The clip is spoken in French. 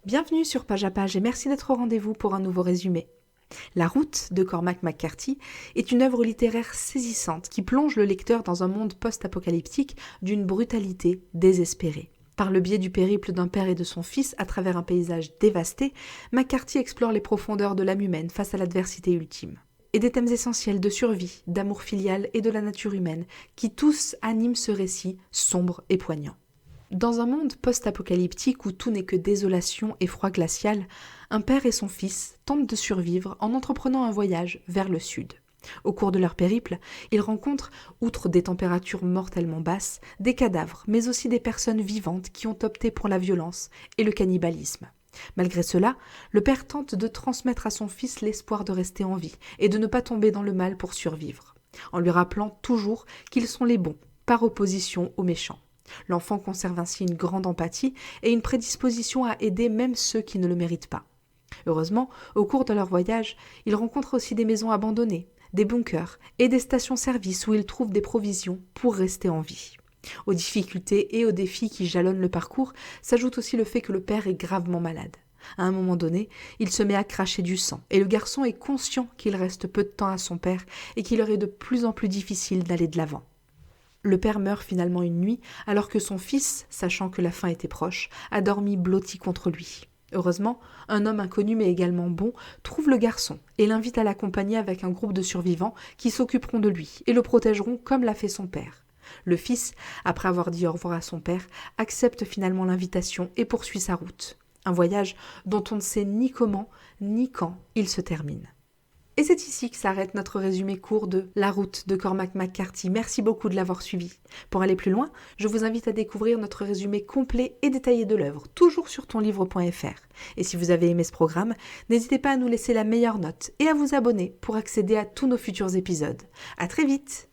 Bienvenue sur Page à Page et merci d'être au rendez-vous pour un nouveau résumé. La route de Cormac McCarthy est une œuvre littéraire saisissante qui plonge le lecteur dans un monde post-apocalyptique d'une brutalité désespérée. Par le biais du périple d'un père et de son fils à travers un paysage dévasté, McCarthy explore les profondeurs de l'âme humaine face à l'adversité ultime. Et des thèmes essentiels de survie, d'amour filial et de la nature humaine qui tous animent ce récit sombre et poignant. Dans un monde post-apocalyptique où tout n'est que désolation et froid glacial, un père et son fils tentent de survivre en entreprenant un voyage vers le sud. Au cours de leur périple, ils rencontrent, outre des températures mortellement basses, des cadavres, mais aussi des personnes vivantes qui ont opté pour la violence et le cannibalisme. Malgré cela, le père tente de transmettre à son fils l'espoir de rester en vie et de ne pas tomber dans le mal pour survivre, en lui rappelant toujours qu'ils sont les bons, par opposition aux méchants. L'enfant conserve ainsi une grande empathie et une prédisposition à aider même ceux qui ne le méritent pas. Heureusement, au cours de leur voyage, ils rencontrent aussi des maisons abandonnées, des bunkers et des stations-service où ils trouvent des provisions pour rester en vie. Aux difficultés et aux défis qui jalonnent le parcours s'ajoute aussi le fait que le père est gravement malade. À un moment donné, il se met à cracher du sang et le garçon est conscient qu'il reste peu de temps à son père et qu'il leur est de plus en plus difficile d'aller de l'avant. Le père meurt finalement une nuit, alors que son fils, sachant que la fin était proche, a dormi blotti contre lui. Heureusement, un homme inconnu mais également bon trouve le garçon et l'invite à l'accompagner avec un groupe de survivants qui s'occuperont de lui et le protégeront comme l'a fait son père. Le fils, après avoir dit au revoir à son père, accepte finalement l'invitation et poursuit sa route. Un voyage dont on ne sait ni comment ni quand il se termine. Et c'est ici que s'arrête notre résumé court de La route de Cormac McCarthy. Merci beaucoup de l'avoir suivi. Pour aller plus loin, je vous invite à découvrir notre résumé complet et détaillé de l'œuvre, toujours sur tonlivre.fr. Et si vous avez aimé ce programme, n'hésitez pas à nous laisser la meilleure note et à vous abonner pour accéder à tous nos futurs épisodes. À très vite!